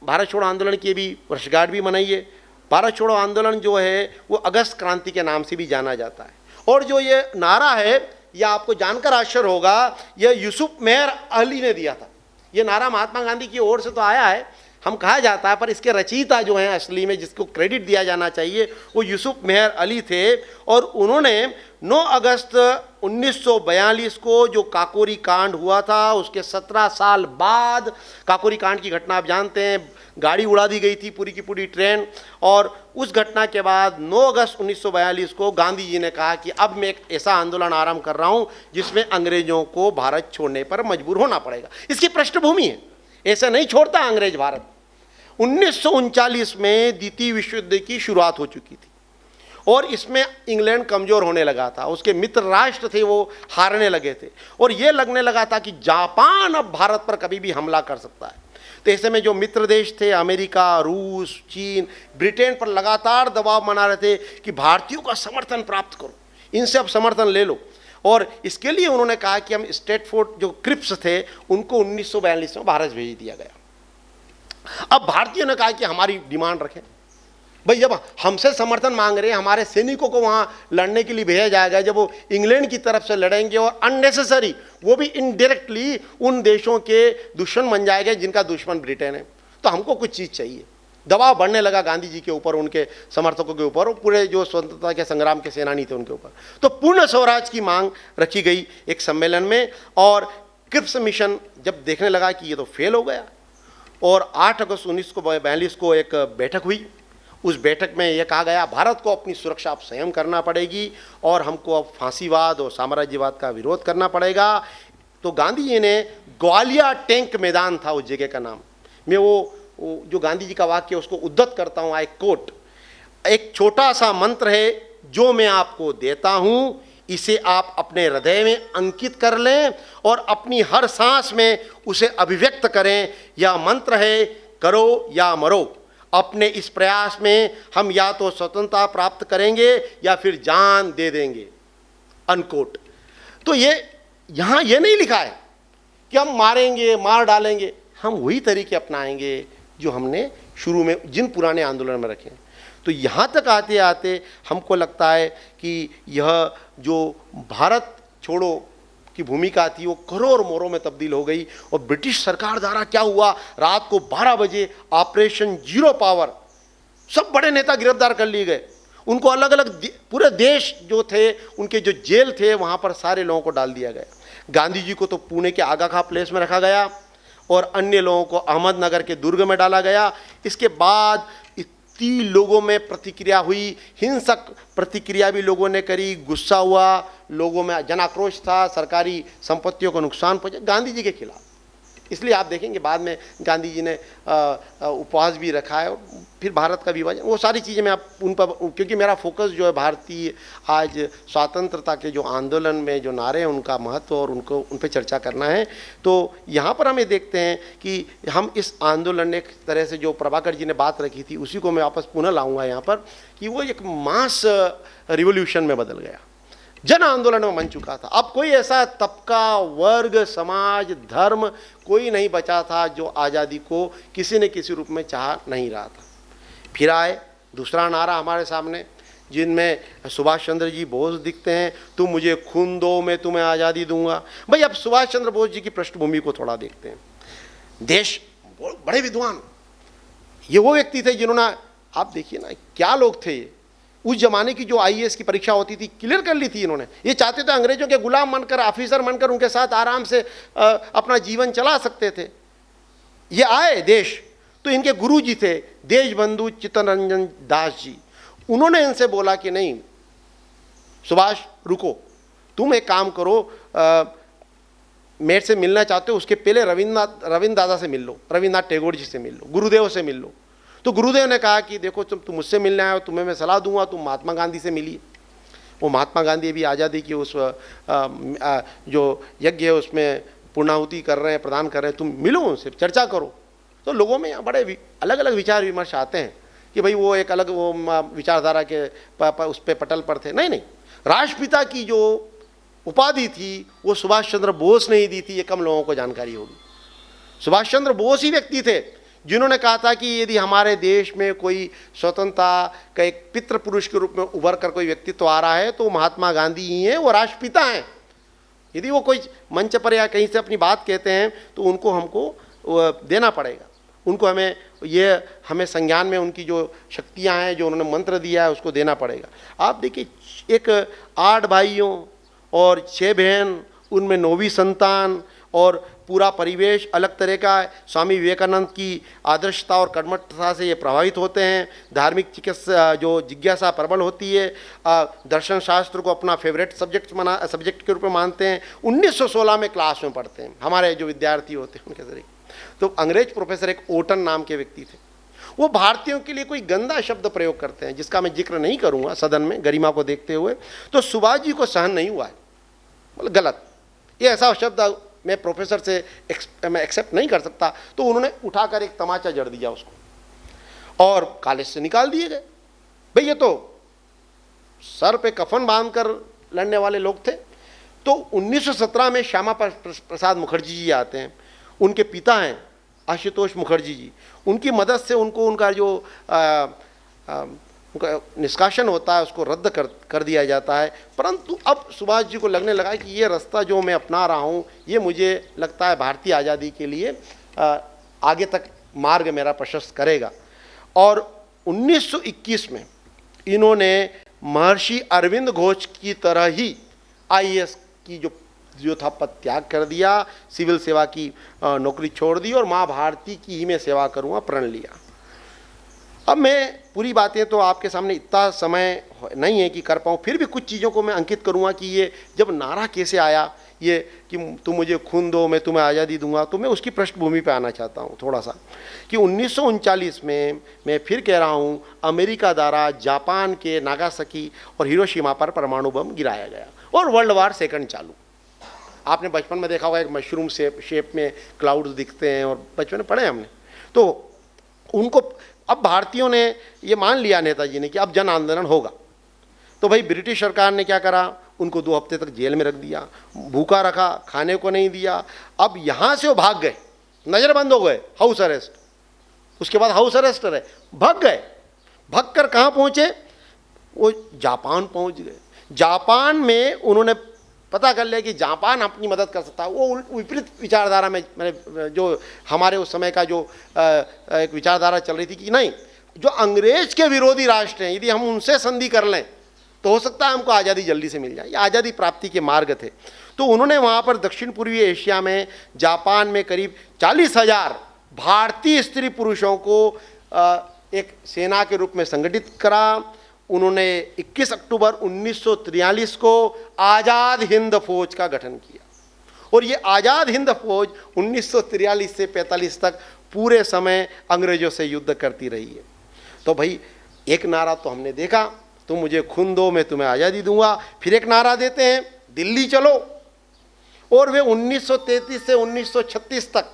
भारत छोड़ो आंदोलन की भी वर्षगांठ भी मनाई है। भारत छोड़ो आंदोलन जो है वो अगस्त क्रांति के नाम से भी जाना जाता है, और जो ये नारा है यह आपको जानकर आश्चर्य होगा, यह यूसुफ मेहर अली ने दिया था। ये नारा महात्मा गांधी की ओर से तो आया है, हम कहा जाता है, पर इसके रचयिता जो हैं असली में जिसको क्रेडिट दिया जाना चाहिए वो यूसुफ मेहर अली थे। और उन्होंने 9 अगस्त 1942 को जो काकोरी कांड हुआ था उसके 17 साल बाद, काकोरी कांड की घटना आप जानते हैं, गाड़ी उड़ा दी गई थी पूरी की पूरी ट्रेन, और उस घटना के बाद 9 अगस्त 1942 को गांधी जी ने कहा कि अब मैं एक ऐसा आंदोलन आरंभ कर रहा हूं जिसमें अंग्रेजों को भारत छोड़ने पर मजबूर होना पड़ेगा। इसकी पृष्ठभूमि है, ऐसा नहीं छोड़ता अंग्रेज भारत। 1939 में द्वितीय विश्व युद्ध की शुरुआत हो चुकी थी और इसमें इंग्लैंड कमज़ोर होने लगा था, उसके मित्र राष्ट्र थे वो हारने लगे थे, और ये लगने लगा था कि जापान अब भारत पर कभी भी हमला कर सकता है। तो ऐसे में जो मित्र देश थे अमेरिका, रूस, चीन, ब्रिटेन पर लगातार दबाव बना रहे थे कि भारतीयों का समर्थन प्राप्त करो, इनसे अब समर्थन ले लो। और इसके लिए उन्होंने कहा कि हम स्ट्रेटफोर्ड जो क्रिप्स थे उनको 1942 में भारत भेज दिया गया। अब भारतीयों ने कहा कि हमारी डिमांड रखें भाई, जब हमसे समर्थन मांग रहे हैं, हमारे सैनिकों को वहाँ लड़ने के लिए भेजा जाएगा, जब वो इंग्लैंड की तरफ से लड़ेंगे और अननेसेसरी वो भी इनडायरेक्टली उन देशों के दुश्मन बन जाएंगे जिनका दुश्मन ब्रिटेन है, तो हमको कुछ चीज़ चाहिए। दबाव बढ़ने लगा गांधी जी के ऊपर, उनके समर्थकों के ऊपर और पूरे जो स्वतंत्रता के संग्राम के सेनानी थे उनके ऊपर। तो पूर्ण स्वराज की मांग रखी गई एक सम्मेलन में, और क्रिप्स मिशन जब देखने लगा कि ये तो फेल हो गया, और 8 अगस्त 1942 को एक बैठक हुई। उस बैठक में यह कहा गया भारत को अपनी सुरक्षा अब स्वयं करना पड़ेगी और हमको अब फांसीवाद और साम्राज्यवाद का विरोध करना पड़ेगा। तो गांधी जी ने ग्वालियर टैंक मैदान था उस जगह का नाम, मैं वो जो गांधी जी का वाक्य उसको उद्धत करता हूँ, आई कोट, एक छोटा सा मंत्र है जो मैं आपको देता हूँ, इसे आप अपने हृदय में अंकित कर लें और अपनी हर सांस में उसे अभिव्यक्त करें। यह मंत्र है करो या मरो। अपने इस प्रयास में हम या तो स्वतंत्रता प्राप्त करेंगे या फिर जान दे देंगे, अनकोट। तो ये यहाँ ये नहीं लिखा है कि हम मारेंगे, मार डालेंगे, हम वही तरीके अपनाएंगे जो हमने शुरू में जिन पुराने आंदोलन में रखे हैं। तो यहाँ तक आते आते हमको लगता है कि यह जो भारत छोड़ो की भूमिका थी वो करो और मोरो में तब्दील हो गई। और ब्रिटिश सरकार द्वारा क्या हुआ, रात को 12 बजे ऑपरेशन जीरो पावर, सब बड़े नेता गिरफ्तार कर लिए गए। उनको अलग अलग पूरे देश जो थे उनके जो जेल थे वहाँ पर सारे लोगों को डाल दिया गया। गांधी जी को तो पुणे के आगा खां प्लेस में रखा गया और अन्य लोगों को अहमदनगर के दुर्ग में डाला गया। इसके बाद इतनी लोगों में प्रतिक्रिया हुई, हिंसक प्रतिक्रिया भी लोगों ने करी, गुस्सा हुआ, लोगों में जन आक्रोश था, सरकारी संपत्तियों को नुकसान पहुंचा गांधी जी के खिलाफ। इसलिए आप देखेंगे बाद में गांधी जी ने उपवास भी रखा है, फिर भारत का विभाजन, वो सारी चीज़ें मैं आप उन पर, क्योंकि मेरा फोकस जो है भारतीय आज स्वतंत्रता के जो आंदोलन में जो नारे हैं उनका महत्व और उनको उन पर चर्चा करना है। तो यहाँ पर हमें देखते हैं कि हम इस आंदोलन ने एक तरह से जो प्रभाकर जी ने बात रखी थी उसी को मैं वापस पुनः लाऊंगा यहाँ पर, कि वो एक मास रिवोल्यूशन में बदल गया, जन आंदोलन में बन चुका था। अब कोई ऐसा तबका, वर्ग, समाज, धर्म कोई नहीं बचा था जो आज़ादी को किसी न किसी रूप में चाह नहीं रहा था। फिर आए दूसरा नारा हमारे सामने, जिनमें सुभाष चंद्र जी बोस दिखते हैं, तुम मुझे खून दो मैं तुम्हें आज़ादी दूंगा। भाई अब सुभाष चंद्र बोस जी की पृष्ठभूमि को थोड़ा देखते हैं। देश बड़े विद्वान, ये वो व्यक्ति थे जिन्होंने, आप देखिए ना क्या लोग थे ये, उस जमाने की जो आईएएस की परीक्षा होती थी क्लियर कर ली थी इन्होंने। ये चाहते थे अंग्रेजों के गुलाम बनकर, ऑफिसर बनकर उनके साथ आराम से अपना जीवन चला सकते थे। ये आए देश, तो इनके गुरु जी थे देशबंधु चित्तरंजन दास जी। उन्होंने इनसे बोला कि नहीं सुभाष रुको, तुम एक काम करो, मेरे से मिलना चाहते हो उसके पहले रविंद्र दादा से मिल लो, रविन्द्रनाथ टैगोर जी से मिल लो, गुरुदेव से मिल लो। तो गुरुदेव ने कहा कि देखो तुम मुझसे मिलने आए हो, तुम्हें मैं सलाह दूंगा, तुम महात्मा गांधी से मिलिए। वो महात्मा गांधी भी आज़ादी की उस जो यज्ञ है उसमें पूर्णाहुति कर रहे हैं, प्रदान कर रहे हैं, तुम मिलो उनसे, चर्चा करो। तो लोगों में यहाँ बड़े अलग अलग विचार विमर्श आते हैं कि भाई वो एक अलग वो विचारधारा के उस पर पटल पर थे। नहीं, राष्ट्रपिता की जो उपाधि थी वो सुभाष चंद्र बोस ने ही दी थी, ये कम लोगों को जानकारी होगी। सुभाष चंद्र बोस ही व्यक्ति थे जिन्होंने कहा था कि यदि हमारे देश में कोई स्वतंत्रता का एक पितृ पुरुष के रूप में उभर कर कोई व्यक्तित्व आ रहा है तो महात्मा गांधी ही हैं, वो राष्ट्रपिता हैं। यदि वो कोई मंच पर या कहीं से अपनी बात कहते हैं तो उनको हमको देना पड़ेगा, उनको हमें संज्ञान में उनकी जो शक्तियां हैं, जो उन्होंने मंत्र दिया है उसको देना पड़ेगा। आप देखिए एक 8 भाइयों और 6 बहन, उनमें 9वीं संतान और पूरा परिवेश अलग तरह का है। स्वामी विवेकानंद की आदर्शता और कर्मठता से ये प्रभावित होते हैं। धार्मिक चिकित्सा जो जिज्ञासा प्रबल होती है, दर्शन शास्त्र को अपना फेवरेट सब्जेक्ट के रूप में मानते हैं। 1916 में क्लास में पढ़ते हैं हमारे जो विद्यार्थी होते हैं उनके जरिए। तो अंग्रेज प्रोफेसर एक ओटन नाम के व्यक्ति थे, वो भारतीयों के लिए कोई गंदा शब्द प्रयोग करते हैं जिसका मैं जिक्र नहीं करूँगा सदन में गरिमा को देखते हुए। तो सुभाष जी को सहन नहीं हुआ है, मतलब गलत, ये ऐसा शब्द मैं प्रोफेसर से मैं एक्सेप्ट नहीं कर सकता। तो उन्होंने उठाकर एक तमाचा जड़ दिया उसको और कॉलेज से निकाल दिए गए। भाई ये तो सर पे कफन बांधकर लड़ने वाले लोग थे। तो 1917 में श्यामा प्रसाद मुखर्जी जी आते हैं, उनके पिता हैं आशुतोष मुखर्जी जी। उनकी मदद से उनको उनका जो उनका निष्कासन होता है उसको रद्द कर दिया जाता है। परंतु अब सुभाष जी को लगने लगा कि ये रास्ता जो मैं अपना रहा हूँ ये मुझे लगता है भारतीय आज़ादी के लिए आगे तक मार्ग मेरा प्रशस्त करेगा। और 1921 में इन्होंने महर्षि अरविंद घोष की तरह ही आईएएस की जो था पद त्याग कर दिया, सिविल सेवा की नौकरी छोड़ दी और माँ भारती की ही मैं सेवा करूँगा प्रण लिया। अब मैं पूरी बातें तो आपके सामने इतना समय नहीं है कि कर पाऊँ, फिर भी कुछ चीज़ों को मैं अंकित करूँगा कि ये जब नारा कैसे आया ये कि तुम मुझे खून दो मैं तुम्हें आज़ादी दूंगा, तो मैं उसकी पृष्ठभूमि पे आना चाहता हूँ थोड़ा सा। कि 1939 में मैं फिर कह रहा हूँ अमेरिका द्वारा जापान के नागासाकी और हिरोशिमा पर परमाणु बम गिराया गया और वर्ल्ड वार सेकंड चालू। आपने बचपन में देखा होगा एक मशरूम शेप में क्लाउड्स दिखते हैं और बचपन में पढ़े हमने। तो उनको अब भारतीयों ने ये मान लिया नेताजी ने कि अब जन आंदोलन होगा। तो भाई ब्रिटिश सरकार ने क्या करा, उनको 2 हफ्ते तक जेल में रख दिया, भूखा रखा, खाने को नहीं दिया। अब यहाँ से वो भाग गए, नज़रबंद हो गए, हाउस अरेस्ट, उसके बाद हाउस अरेस्ट रहे, भाग गए। भाग कर कहाँ पहुँचे, वो जापान पहुँच गए। जापान में उन्होंने पता कर लिया कि जापान अपनी मदद कर सकता है। वो विपरीत विचारधारा में मैंने जो हमारे उस समय का जो एक विचारधारा चल रही थी कि नहीं, जो अंग्रेज के विरोधी राष्ट्र हैं यदि हम उनसे संधि कर लें तो हो सकता है हमको आज़ादी जल्दी से मिल जाए। ये आज़ादी प्राप्ति के मार्ग थे। तो उन्होंने वहाँ पर दक्षिण पूर्वी एशिया में जापान में करीब 40,000 भारतीय स्त्री पुरुषों को एक सेना के रूप में संगठित करा। उन्होंने 21 अक्टूबर 1943 को आज़ाद हिंद फौज का गठन किया और ये आज़ाद हिंद फौज 1943 से 45 तक पूरे समय अंग्रेज़ों से युद्ध करती रही है। तो भाई एक नारा तो हमने देखा, तुम मुझे खून दो मैं तुम्हें आज़ादी दूंगा। फिर एक नारा देते हैं दिल्ली चलो, और वे 1933 से 1936 तक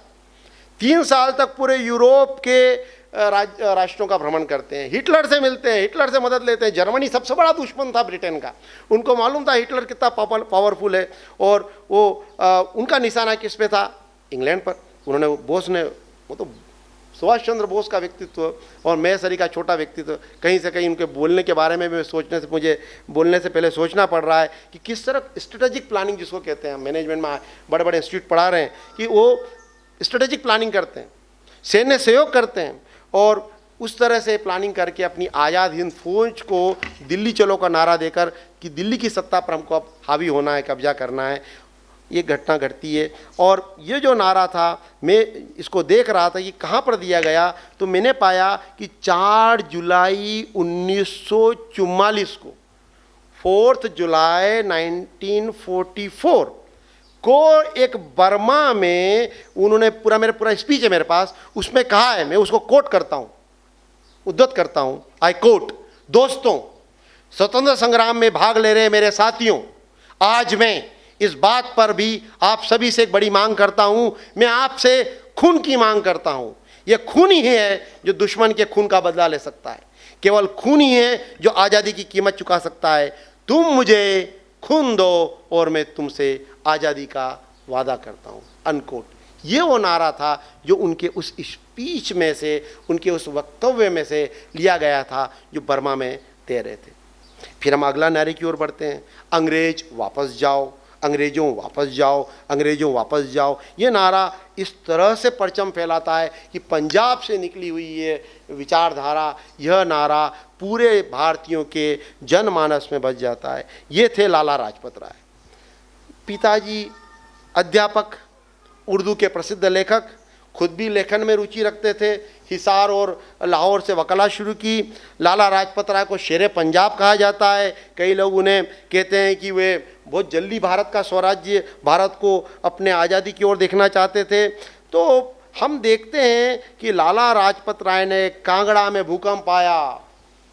3 साल तक पूरे यूरोप के राष्ट्रों का भ्रमण करते हैं, हिटलर से मिलते हैं, हिटलर से मदद लेते हैं। जर्मनी सबसे बड़ा दुश्मन था ब्रिटेन का, उनको मालूम था हिटलर कितना पावरफुल है, और वो उनका निशाना किस पे था? इंग्लैंड पर। उन्होंने बोस ने, वो तो सुभाष चंद्र बोस का व्यक्तित्व और मैसरी का छोटा व्यक्तित्व, कहीं से कहीं उनके बोलने के बारे में भी मुझे बोलने से पहले सोचना पड़ रहा है कि किस तरह स्ट्रेटेजिक प्लानिंग जिसको कहते हैं, मैनेजमेंट में बड़े बड़े इंस्टीट्यूट पढ़ा रहे हैं कि वो स्ट्रेटेजिक प्लानिंग करते हैं, सैन्य सहयोग करते हैं, और उस तरह से प्लानिंग करके अपनी आज़ाद हिंद फौज को दिल्ली चलो का नारा देकर कि दिल्ली की सत्ता पर हमको अब हावी होना है, कब्जा करना है, ये घटना घटती है। और ये जो नारा था, मैं इसको देख रहा था कि कहाँ पर दिया गया, तो मैंने पाया कि 4 जुलाई 1944 को, 4 जुलाई 1944 को एक बर्मा में उन्होंने पूरा स्पीच है मेरे पास, उसमें कहा है, मैं उसको कोट करता हूँ, उद्धत करता हूँ, आई कोट, दोस्तों, स्वतंत्र संग्राम में भाग ले रहे मेरे साथियों, आज मैं इस बात पर भी आप सभी से एक बड़ी मांग करता हूँ, मैं आपसे खून की मांग करता हूँ। यह खून ही है जो दुश्मन के खून का बदला ले सकता है, केवल खून ही है जो आज़ादी की कीमत चुका सकता है। तुम मुझे खून दो और मैं तुमसे आज़ादी का वादा करता हूँ, अनकोट। ये वो नारा था जो उनके उस स्पीच में से, उनके उस वक्तव्य में से लिया गया था जो बर्मा में दे रहे थे। फिर हम अगला नारे की ओर बढ़ते हैं, अंग्रेज वापस जाओ, अंग्रेजों वापस जाओ, अंग्रेजों वापस जाओ। ये नारा इस तरह से परचम फैलाता है कि पंजाब से निकली हुई ये विचारधारा, यह नारा पूरे भारतीयों के जनमानस में बस जाता है। ये थे लाला लाजपत राय। पिताजी अध्यापक, उर्दू के प्रसिद्ध लेखक, खुद भी लेखन में रुचि रखते थे। हिसार और लाहौर से वकालत शुरू की। लाला लाजपत राय को शेरे पंजाब कहा जाता है। कई लोग उन्हें कहते हैं कि वे बहुत जल्दी भारत का स्वराज्य, भारत को अपने आज़ादी की ओर देखना चाहते थे। तो हम देखते हैं कि लाला लाजपत राय ने कांगड़ा में भूकंप आया।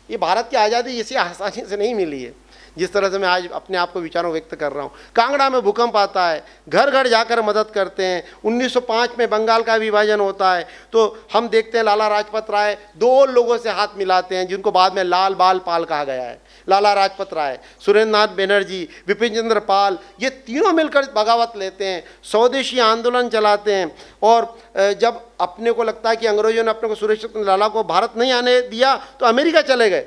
ये भारत की आज़ादी इसी आसानी से नहीं मिली है जिस तरह से मैं आज अपने आप को विचारों व्यक्त कर रहा हूँ। कांगड़ा में भूकंप आता है, घर घर जाकर मदद करते हैं। 1905 में बंगाल का विभाजन होता है, तो हम देखते हैं लाला लाजपत राय 2 लोगों से हाथ मिलाते हैं जिनको बाद में लाल बाल पाल कहा गया है। लाला लाजपत राय, सुरेंद्र नाथ बनर्जी, विपिन चंद्र पाल, ये तीनों मिलकर बगावत लेते हैं, स्वदेशी आंदोलन चलाते हैं। और जब अपने को लगता है कि अंग्रेजों ने अपने को सुरेश लाला को भारत नहीं आने दिया, तो अमेरिका चले गए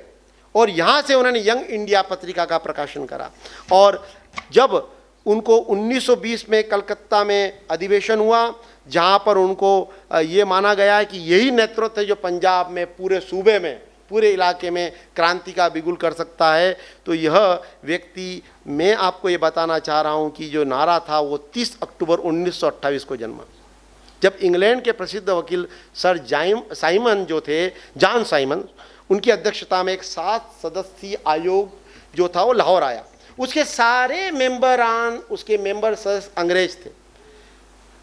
और यहाँ से उन्होंने यंग इंडिया पत्रिका का प्रकाशन करा। और जब उनको 1920 में कलकत्ता में अधिवेशन हुआ, जहाँ पर उनको ये माना गया कि यही नेतृत्व है जो पंजाब में, पूरे सूबे में, पूरे इलाके में क्रांति का बिगुल कर सकता है, तो यह व्यक्ति, मैं आपको ये बताना चाह रहा हूँ कि जो नारा था वो 30 अक्टूबर 1928 को जन्मा, जब इंग्लैंड के प्रसिद्ध वकील सर साइमन जो थे, जॉन साइमन, उनकी अध्यक्षता में एक 7 सदस्यीय आयोग जो था वो लाहौर आया। उसके सारे उसके मेंबर सदस्य अंग्रेज थे।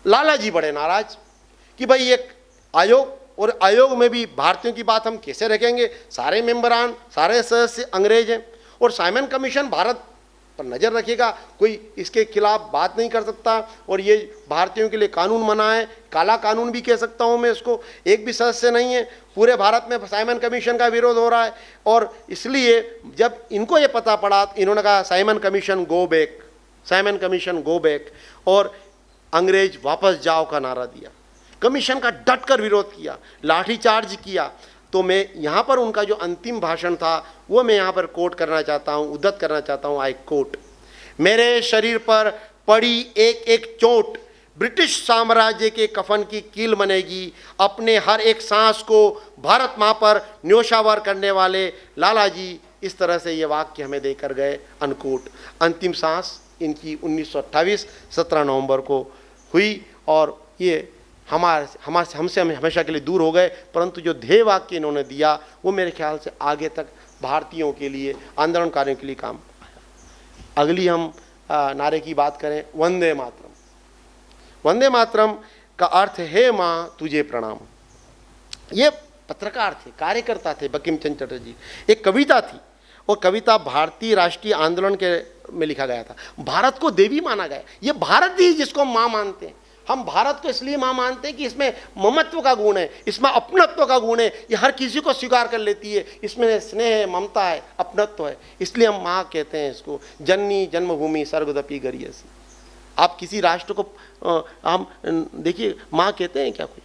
लाला जी बड़े नाराज कि भाई एक आयोग, और आयोग में भी भारतीयों की बात हम कैसे रखेंगे, सारे मेंबरान, सारे सदस्य अंग्रेज हैं, और साइमन कमीशन भारत पर नज़र रखेगा, कोई इसके खिलाफ बात नहीं कर सकता, और ये भारतीयों के लिए कानून मना है, काला कानून भी कह सकता हूँ मैं इसको। एक भी सदस्य नहीं है, पूरे भारत में साइमन कमीशन का विरोध हो रहा है। और इसलिए जब इनको ये पता पड़ा, इन्होंने कहा Simon commission go back, Simon commission go back, और अंग्रेज वापस जाओ का नारा दिया। कमीशन का डटकर विरोध किया, लाठीचार्ज किया। तो मैं यहाँ पर उनका जो अंतिम भाषण था वो मैं यहाँ पर कोट करना चाहता हूँ, उद्धत करना चाहता हूँ। आई कोट, मेरे शरीर पर पड़ी एक एक चोट ब्रिटिश साम्राज्य के कफन की कील बनेगी, अपने हर एक सांस को भारत माँ पर न्योछावर करने वाले लाला जी इस तरह से ये वाक्य हमें देकर गए, अनकोट। अंतिम सांस इनकी 1928 17 नवंबर को हुई, और ये हमसे हमेशा के लिए दूर हो गए, परंतु जो ध्येय वाक्य इन्होंने दिया वो मेरे ख्याल से आगे तक भारतीयों के लिए, आंदोलनकारियों के लिए काम। अगली हम नारे की बात करें, वंदे मातरम। वंदे मातरम का अर्थ है माँ तुझे प्रणाम। ये पत्रकार थे, कार्यकर्ता थे बंकिम चंद्र चटर्जी। एक कविता थी और कविता भारतीय राष्ट्रीय आंदोलन के में लिखा गया था। भारत को देवी माना गया। ये भारत ही जिसको हम माँ मानते हैं। हम भारत को इसलिए माँ मानते हैं कि इसमें ममत्व का गुण है, इसमें अपनत्व का गुण है। ये हर किसी को स्वीकार कर लेती है, इसमें स्नेह है, ममता है, अपनत्व है, इसलिए हम माँ कहते हैं इसको। जननी जन्मभूमि स्वर्गदपि गरियसी। आप किसी राष्ट्र को हम देखिए माँ कहते हैं क्या? कोई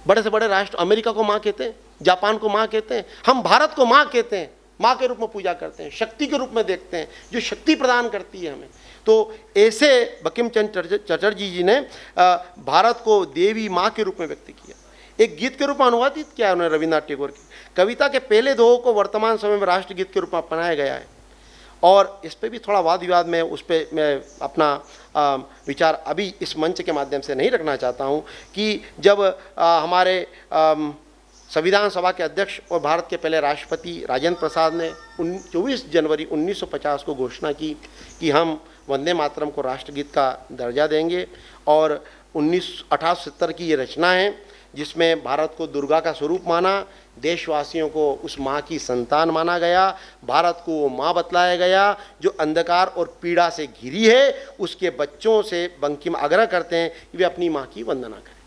बड़े से बड़े राष्ट्र अमेरिका को माँ कहते हैं, जापान को माँ कहते हैं। हम भारत को माँ कहते हैं, माँ के रूप में पूजा करते हैं, शक्ति के रूप में देखते हैं, जो शक्ति प्रदान करती है हमें। तो ऐसे बंकिम चंद्र चटर्जी जी ने भारत को देवी माँ के रूप में व्यक्त किया। एक गीत के रूप में अनुवादित किया उन्होंने रविन्द्रनाथ टैगोर की कविता के पहले दोहों को वर्तमान समय में राष्ट्रगीत के रूप में अपनाया गया है। और इस पर भी थोड़ा वाद विवाद में उस पर मैं अपना विचार अभी इस मंच के माध्यम से नहीं रखना चाहता हूँ कि जब हमारे संविधान सभा के अध्यक्ष और भारत के पहले राष्ट्रपति राजेंद्र प्रसाद ने 24 जनवरी 1950 को घोषणा की कि हम वंदे मातरम को राष्ट्रगीत का दर्जा देंगे। और 1870 की ये रचना है जिसमें भारत को दुर्गा का स्वरूप माना, देशवासियों को उस माँ की संतान माना गया, भारत को वो माँ बतलाया गया जो अंधकार और पीड़ा से घिरी है। उसके बच्चों से बंकिम आग्रह करते हैं कि वे अपनी माँ की वंदना करें,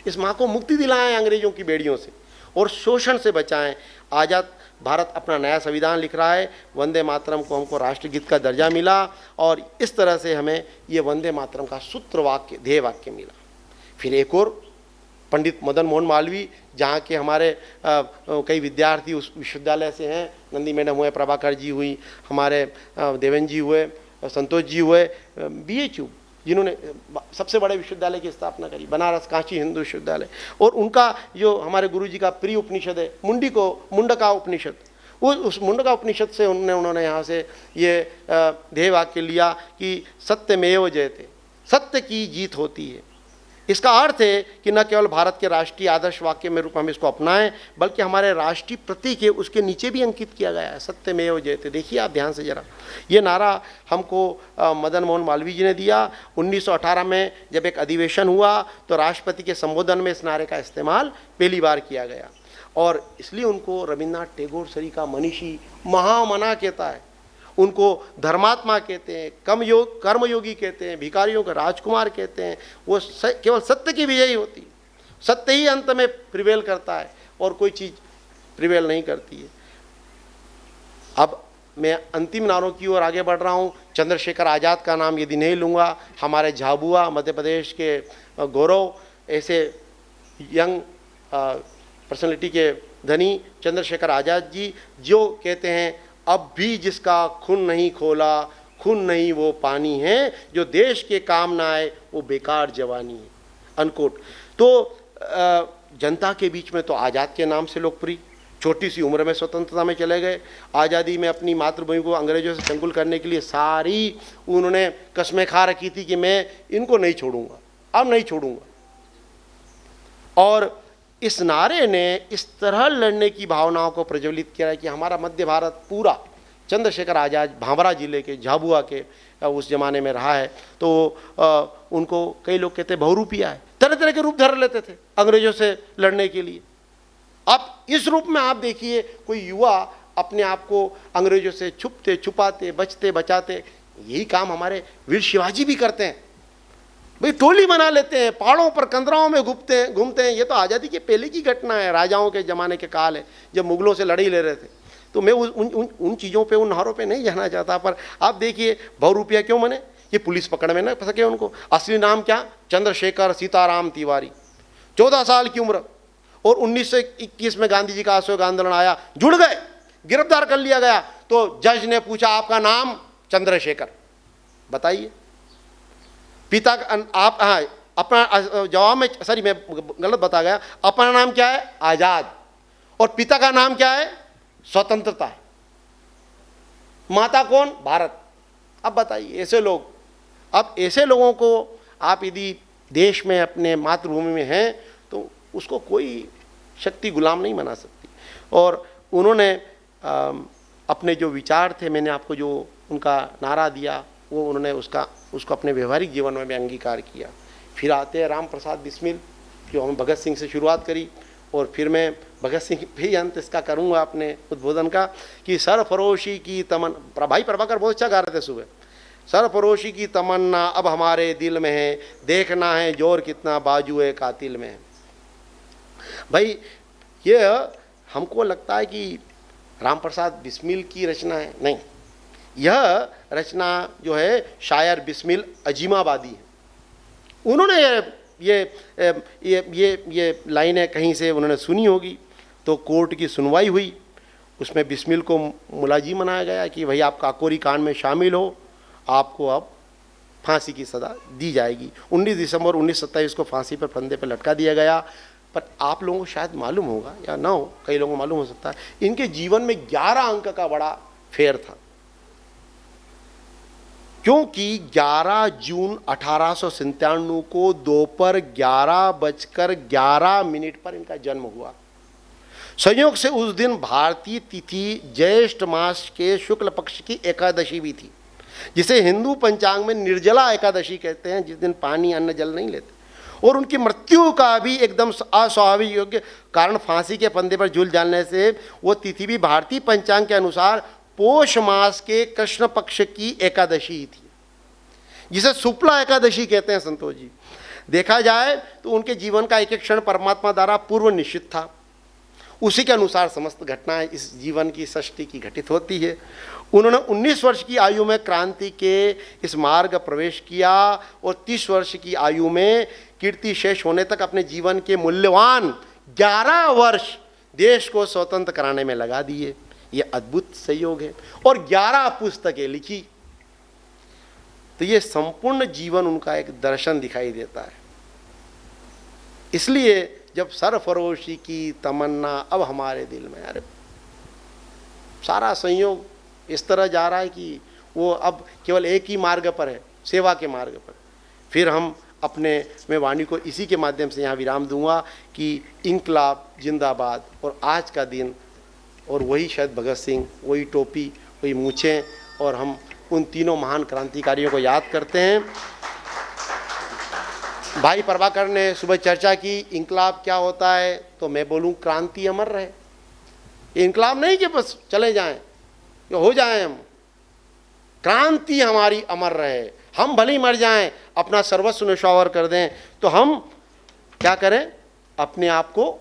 इस माँ को मुक्ति दिलाएं अंग्रेजों की बेड़ियों से और शोषण से बचाएं। आज़ाद भारत अपना नया संविधान लिख रहा है, वंदे मातरम को हमको राष्ट्रगीत का दर्जा मिला और इस तरह से हमें ये वंदे मातरम का सूत्र वाक्य, ध्येय वाक्य मिला। फिर एक और पंडित मदन मोहन मालवीय, जहाँ के हमारे कई विद्यार्थी उस विश्वविद्यालय से हैं, नंदी मैडम हुए, प्रभाकर जी हुई, हमारे देवेंद्र जी हुए, संतोष जी हुए, BHU जिन्होंने सबसे बड़े विश्वविद्यालय की स्थापना करी, बनारस काशी हिंदू विश्वविद्यालय। और उनका जो हमारे गुरुजी का प्रिय उपनिषद है मुंडका उपनिषद, उस मुंडका उपनिषद से उन्होंने यहाँ से ये ध्येय वाक्य लिया कि सत्यमेव जयते, सत्य की जीत होती है। इसका अर्थ है कि न केवल भारत के राष्ट्रीय आदर्श वाक्य में रूप हम इसको अपनाएं, बल्कि हमारे राष्ट्रीय प्रतीक है उसके नीचे भी अंकित किया गया है, सत्यमेव जयते। देखिए आप ध्यान से जरा, ये नारा हमको मदन मोहन मालवीय जी ने दिया। 1918 में जब एक अधिवेशन हुआ तो राष्ट्रपति के संबोधन में इस नारे का इस्तेमाल पहली बार किया गया और इसलिए उनको रविन्द्रनाथ टैगोर सरी का मनीषी महामना कहता है, उनको धर्मात्मा कहते हैं, कर्मयोगी कहते हैं, भिखारियों का राजकुमार कहते हैं। वो केवल सत्य की विजयी होती है, सत्य ही अंत में प्रिवेल करता है और कोई चीज़ प्रिवेल नहीं करती है। अब मैं अंतिम नारों की ओर आगे बढ़ रहा हूँ। चंद्रशेखर आज़ाद का नाम यदि नहीं लूँगा, हमारे झाबुआ मध्य प्रदेश के गौरव, ऐसे यंग पर्सनैलिटी के धनी चंद्रशेखर आज़ाद जी जो कहते हैं अब भी जिसका खून नहीं खोला, खून नहीं वो पानी है, जो देश के काम ना आए वो बेकार जवानी है, अनकोट। तो जनता के बीच में तो आज़ाद के नाम से लोकप्रिय, छोटी सी उम्र में स्वतंत्रता में चले गए, आज़ादी में अपनी मातृभूमि को अंग्रेजों से चंगुल करने के लिए सारी उन्होंने कस्में खा रखी थी कि मैं इनको नहीं छोड़ूंगा, अब नहीं छोड़ूंगा। और इस नारे ने इस तरह लड़ने की भावनाओं को प्रज्वलित किया है कि हमारा मध्य भारत पूरा चंद्रशेखर आज़ाद भाभरा जिले के झाबुआ के उस जमाने में रहा है। तो उनको कई लोग कहते बहुरूपिया है, तरह तरह के रूप धर लेते थे अंग्रेजों से लड़ने के लिए। अब इस रूप में आप देखिए कोई युवा अपने आप को अंग्रेजों से छुपते छुपाते बचते बचाते, यही काम हमारे वीर शिवाजी भी करते हैं। भाई टोली बना लेते हैं, पहाड़ों पर कंदराओं में घूमते हैं। ये तो आज़ादी के पहले की घटना है, राजाओं के ज़माने के काल है जब मुगलों से लड़ाई ले रहे थे। तो मैं उन चीज़ों पे, उन नहरों पे नहीं जाना चाहता, पर आप देखिए बहुरूपिया क्यों बने, ये पुलिस पकड़ में न सके उनको। असली नाम क्या, चंद्रशेखर सीताराम तिवारी, 14 साल की उम्र। और 1921 में गांधी जी का असहयोग आंदोलन आया, जुड़ गए, गिरफ्तार कर लिया गया। तो जज ने पूछा आपका नाम, चंद्रशेखर, बताइए पिता आप, हाँ अपना जवाब में, सॉरी मैं गलत बता गया, अपना नाम क्या है, आज़ाद, और पिता का नाम क्या है, स्वतंत्रता है। माता कौन, भारत। अब बताइए ऐसे लोग, अब ऐसे लोगों को आप यदि देश में अपने मातृभूमि में हैं तो उसको कोई शक्ति गुलाम नहीं बना सकती। और उन्होंने अपने जो विचार थे, मैंने आपको जो उनका नारा दिया, वो उन्होंने उसको अपने व्यवहारिक जीवन में भी अंगीकार किया। फिर आते हैं राम प्रसाद बिस्मिल, जो हम भगत सिंह से शुरुआत करी, और फिर मैं भगत सिंह भी अंत इसका करूँगा अपने उद्बोधन का, कि सरफरोशी की भाई प्रभाकर बहुत अच्छा गा रहे थे सुबह, सरफरोशी की तमन्ना अब हमारे दिल में है, देखना है जोर कितना बाजुए कातिल में है। भाई ये हमको लगता है कि राम प्रसाद बिस्मिल की रचना है, नहीं, यह रचना जो है शायर बिस्मिल अजीमाबादी है। उन्होंने ये लाइनें कहीं से उन्होंने सुनी होगी, तो कोर्ट की सुनवाई हुई, उसमें बिस्मिल को मुलाजिम बनाया गया कि भाई आप काकोरी कांड में शामिल हो, आपको अब फांसी की सज़ा दी जाएगी। 19 दिसंबर 1927 को फांसी पर फंदे पर लटका दिया गया। पर आप लोगों को शायद मालूम होगा या ना हो, कई लोगों को मालूम हो सकता है, इनके जीवन में 11 अंक का बड़ा फेर था, क्योंकि 11 जून 1897 को दोपहर 11:11 पर इनका जन्म हुआ। संयोग से उस दिन भारतीय तिथि ज्येष्ठ मास के शुक्ल पक्ष की एकादशी भी थी, जिसे हिंदू पंचांग में निर्जला एकादशी कहते हैं, जिस दिन पानी अन्न जल नहीं लेते। और उनकी मृत्यु का भी एकदम अस्वाभाविक योग्य कारण फांसी के फंदे पर झूल जाने से वो तिथि भी भारतीय पंचांग के अनुसार पोष मास के कृष्ण पक्ष की एकादशी थी, जिसे शुक्ला एकादशी कहते हैं। संतोष जी, देखा जाए तो उनके जीवन का एक एक क्षण परमात्मा द्वारा पूर्व निश्चित था, उसी के अनुसार समस्त घटनाएं इस जीवन की सृष्टि की घटित होती है। उन्होंने 19 वर्ष की आयु में क्रांति के इस मार्ग प्रवेश किया और 30 वर्ष की आयु में कीर्ति शेष होने तक अपने जीवन के मूल्यवान 11 वर्ष देश को स्वतंत्र कराने में लगा दिए। ये अद्भुत संयोग है। और 11 पुस्तकें लिखी, तो ये संपूर्ण जीवन उनका एक दर्शन दिखाई देता है। इसलिए जब सरफरोशी की तमन्ना अब हमारे दिल में, अरे सारा संयोग इस तरह जा रहा है कि वो अब केवल एक ही मार्ग पर है, सेवा के मार्ग पर। फिर हम मैं वाणी को इसी के माध्यम से यहाँ विराम दूंगा कि इंकलाब जिंदाबाद, और आज का दिन, और वही शायद भगत सिंह, वही टोपी, वही मूछें, और हम उन तीनों महान क्रांतिकारियों को याद करते हैं। भाई प्रभाकर ने सुबह चर्चा की इंकलाब क्या होता है, तो मैं बोलूँ क्रांति अमर रहे। इंकलाब नहीं कि बस चले जाएं, ये हो जाएं हम, क्रांति हमारी अमर रहे। हम भले ही मर जाएं, अपना सर्वस्व न्यौछावर कर दें, तो हम क्या करें, अपने आप को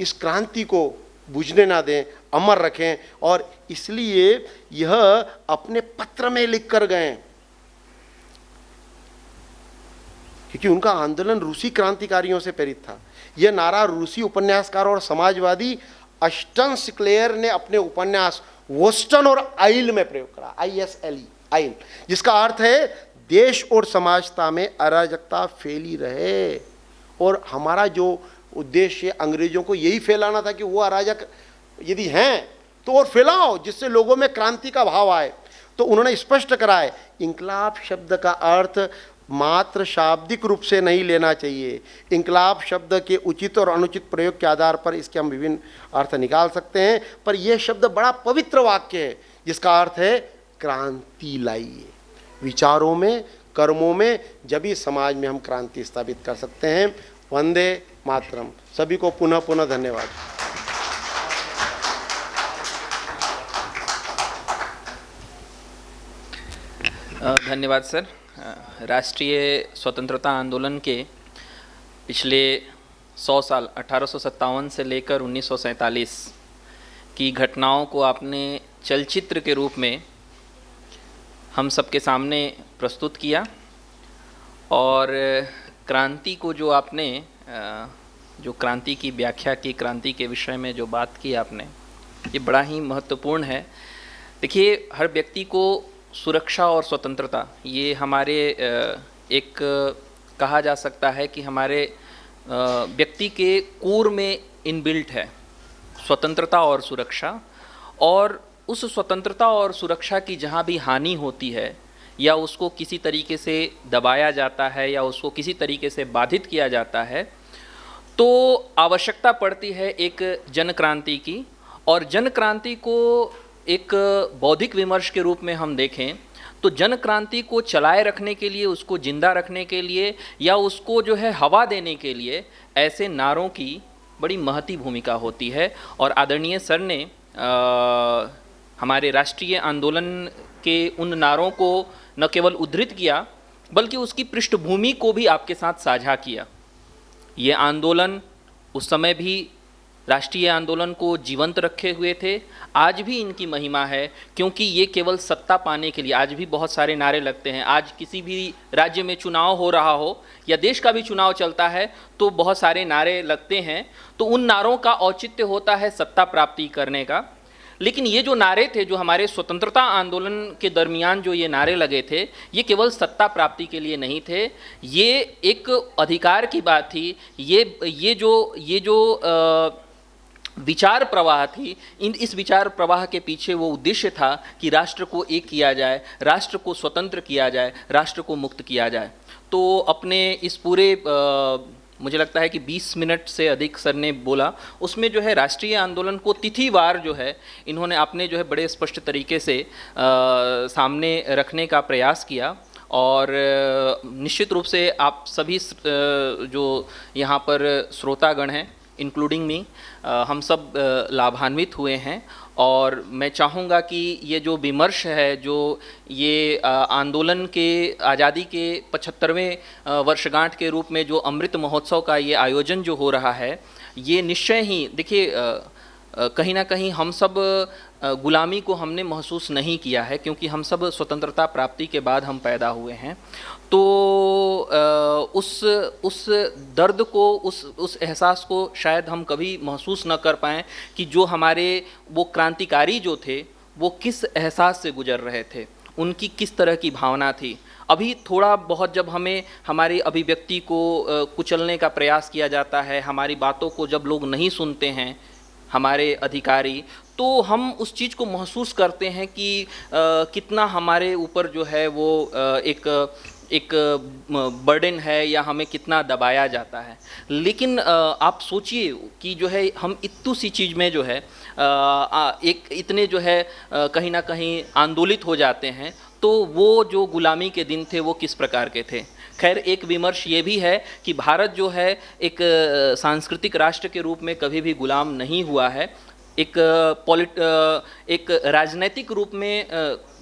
इस क्रांति को बुझने ना दें, अमर रखें। और इसलिए यह अपने पत्र में लिख कर गए, क्योंकि उनका आंदोलन रूसी क्रांतिकारियों से प्रेरित था। यह नारा रूसी उपन्यासकार और समाजवादी अस्टन सिक्लेयर ने अपने उपन्यास वोस्टन और आइल में प्रयोग करा, ISLE, आइल, जिसका अर्थ है देश और समाजता में अराजकता फैली रहे। और हमारा जो उद्देश्य अंग्रेजों को यही फैलाना था कि वो अराजक यदि हैं तो और फैलाओ, जिससे लोगों में क्रांति का भाव आए। तो उन्होंने स्पष्ट कराए, इंकलाब शब्द का अर्थ मात्र शाब्दिक रूप से नहीं लेना चाहिए। इंकलाब शब्द के उचित और अनुचित प्रयोग के आधार पर इसके हम विभिन्न अर्थ निकाल सकते हैं, पर यह शब्द बड़ा पवित्र वाक्य है, जिसका अर्थ है क्रांति लाइए। विचारों में, कर्मों में, जब भी समाज में हम क्रांति स्थापित कर सकते हैं। वंदे मातरम। सभी को पुनः पुनः धन्यवाद। धन्यवाद सर। राष्ट्रीय स्वतंत्रता आंदोलन के पिछले 100 साल 1857 से लेकर 1947 की घटनाओं को आपने चलचित्र के रूप में हम सबके सामने प्रस्तुत किया, और क्रांति को जो आपने जो क्रांति की व्याख्या की, क्रांति के विषय में जो बात की आपने, ये बड़ा ही महत्वपूर्ण है। देखिए, हर व्यक्ति को सुरक्षा और स्वतंत्रता, ये हमारे एक कहा जा सकता है कि हमारे व्यक्ति के कोर में इनबिल्ट है, स्वतंत्रता और सुरक्षा। और उस स्वतंत्रता और सुरक्षा की जहाँ भी हानि होती है, या उसको किसी तरीके से दबाया जाता है, या उसको किसी तरीके से बाधित किया जाता है, तो आवश्यकता पड़ती है एक जन क्रांति की। और जन क्रांति को एक बौद्धिक विमर्श के रूप में हम देखें तो जन क्रांति को चलाए रखने के लिए, उसको जिंदा रखने के लिए या उसको जो है हवा देने के लिए ऐसे नारों की बड़ी महती भूमिका होती है। और आदरणीय सर ने हमारे राष्ट्रीय आंदोलन के उन नारों को न केवल उद्धृत किया बल्कि उसकी पृष्ठभूमि को भी आपके साथ साझा किया। ये आंदोलन उस समय भी राष्ट्रीय आंदोलन को जीवंत रखे हुए थे, आज भी इनकी महिमा है, क्योंकि ये केवल सत्ता पाने के लिए, आज भी बहुत सारे नारे लगते हैं। आज किसी भी राज्य में चुनाव हो रहा हो या देश का भी चुनाव चलता है तो बहुत सारे नारे लगते हैं, तो उन नारों का औचित्य होता है सत्ता प्राप्ति करने का। लेकिन ये जो नारे थे, जो हमारे स्वतंत्रता आंदोलन के दरमियान जो ये नारे लगे थे, ये केवल सत्ता प्राप्ति के लिए नहीं थे, ये एक अधिकार की बात थी। ये जो विचार प्रवाह थी, इस विचार प्रवाह के पीछे वो उद्देश्य था कि राष्ट्र को एक किया जाए, राष्ट्र को स्वतंत्र किया जाए, राष्ट्र को मुक्त किया जाए। तो अपने इस पूरे मुझे लगता है कि 20 मिनट से अधिक सर ने बोला, उसमें जो है राष्ट्रीय आंदोलन को तिथिवार जो है इन्होंने अपने जो है बड़े स्पष्ट तरीके से सामने रखने का प्रयास किया। और निश्चित रूप से आप सभी जो यहाँ पर श्रोतागण हैं, इंक्लूडिंग मी, हम सब लाभान्वित हुए हैं। और मैं चाहूँगा कि ये जो विमर्श है, जो ये आंदोलन के आज़ादी के 75वें वर्षगांठ के रूप में जो अमृत महोत्सव का ये आयोजन जो हो रहा है, ये निश्चय ही देखिए कहीं ना कहीं हम सब गुलामी को हमने महसूस नहीं किया है, क्योंकि हम सब स्वतंत्रता प्राप्ति के बाद हम पैदा हुए हैं। तो उस दर्द को, उस एहसास को शायद हम कभी महसूस न कर पाएँ कि जो हमारे वो क्रांतिकारी जो थे वो किस एहसास से गुजर रहे थे, उनकी किस तरह की भावना थी। अभी थोड़ा बहुत जब हमें हमारी अभिव्यक्ति को कुचलने का प्रयास किया जाता है, हमारी बातों को जब लोग नहीं सुनते हैं हमारे अधिकारी, तो हम उस चीज़ को महसूस करते हैं कि कितना हमारे ऊपर जो है वो एक बर्डन है या हमें कितना दबाया जाता है। लेकिन आप सोचिए कि जो है हम इतनी सी चीज़ में जो है एक इतने जो है कहीं ना कहीं आंदोलित हो जाते हैं, तो वो जो गुलामी के दिन थे वो किस प्रकार के थे। खैर, एक विमर्श ये भी है कि भारत जो है एक सांस्कृतिक राष्ट्र के रूप में कभी भी गुलाम नहीं हुआ है, एक राजनैतिक रूप में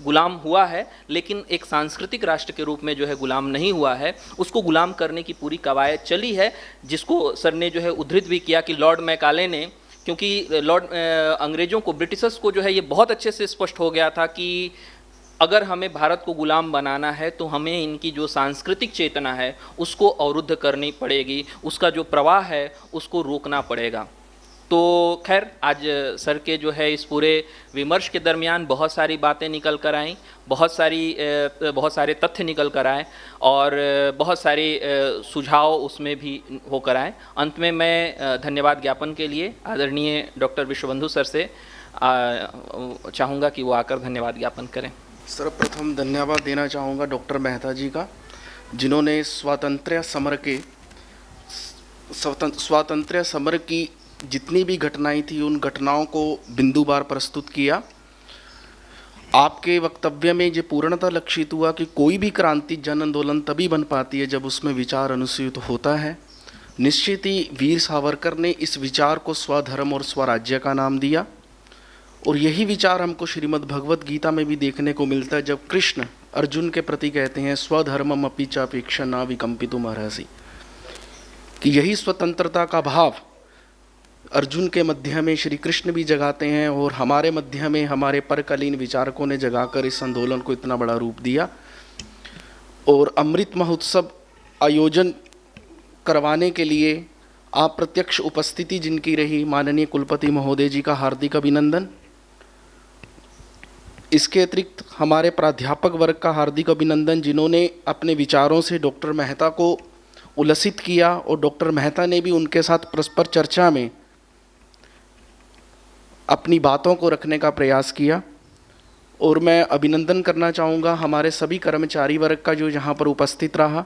गुलाम हुआ है, लेकिन एक सांस्कृतिक राष्ट्र के रूप में जो है गुलाम नहीं हुआ है। उसको गुलाम करने की पूरी कवायद चली है, जिसको सर ने जो है उद्धृत भी किया कि लॉर्ड मैकाले ने, क्योंकि अंग्रेज़ों को, ब्रिटिशर्स को जो है ये बहुत अच्छे से स्पष्ट हो गया था कि अगर हमें भारत को गुलाम बनाना है तो हमें इनकी जो सांस्कृतिक चेतना है उसको अवरुद्ध करनी पड़ेगी, उसका जो प्रवाह है उसको रोकना पड़ेगा। तो खैर, आज सर के जो है इस पूरे विमर्श के दरमियान बहुत सारी बातें निकल कर आईं, बहुत सारे तथ्य निकल कर आए और बहुत सारे सुझाव उसमें भी होकर आए। अंत में मैं धन्यवाद ज्ञापन के लिए आदरणीय डॉक्टर विश्वबंधु सर से चाहूँगा कि वो आकर धन्यवाद ज्ञापन करें। सर्वप्रथम धन्यवाद देना चाहूँगा डॉक्टर मेहता जी का, जिन्होंने स्वातंत्र्य समर की जितनी भी घटनाएं थी उन घटनाओं को बिंदुवार प्रस्तुत किया। आपके वक्तव्य में ये पूर्णतः लक्षित हुआ कि कोई भी क्रांति जन आंदोलन तभी बन पाती है जब उसमें विचार अनुसूचित होता है। निश्चित ही वीर सावरकर ने इस विचार को स्वधर्म और स्वराज्य का नाम दिया, और यही विचार हमको श्रीमद् भगवत गीता में भी देखने को मिलता है, जब कृष्ण अर्जुन के प्रति कहते हैं स्वधर्मम अपि चापेक्षा न विकम्पितुम अर्हसि, कि यही स्वतंत्रता का भाव अर्जुन के मध्य में श्री कृष्ण भी जगाते हैं और हमारे मध्य में हमारे परकालीन विचारकों ने जगाकर इस आंदोलन को इतना बड़ा रूप दिया। और अमृत महोत्सव आयोजन करवाने के लिए अप्रत्यक्ष उपस्थिति जिनकी रही, माननीय कुलपति महोदय जी का हार्दिक अभिनंदन। इसके अतिरिक्त हमारे प्राध्यापक वर्ग का हार्दिक अभिनंदन, जिन्होंने अपने विचारों से डॉक्टर मेहता को उलसित किया और डॉक्टर मेहता ने भी उनके साथ परस्पर चर्चा में अपनी बातों को रखने का प्रयास किया। और मैं अभिनंदन करना चाहूँगा हमारे सभी कर्मचारी वर्ग का जो यहाँ पर उपस्थित रहा,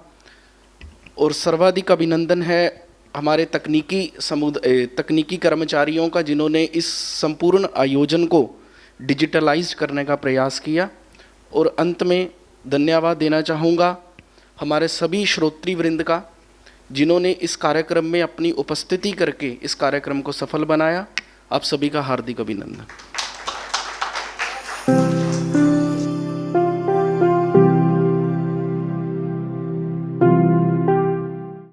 और सर्वाधिक अभिनंदन है हमारे तकनीकी कर्मचारियों का, जिन्होंने इस संपूर्ण आयोजन को डिजिटलाइज करने का प्रयास किया। और अंत में धन्यवाद देना चाहूँगा हमारे सभी श्रोत्री वृंद का, जिन्होंने इस कार्यक्रम में अपनी उपस्थिति करके इस कार्यक्रम को सफल बनाया। आप सभी का हार्दिक अभिनंदन।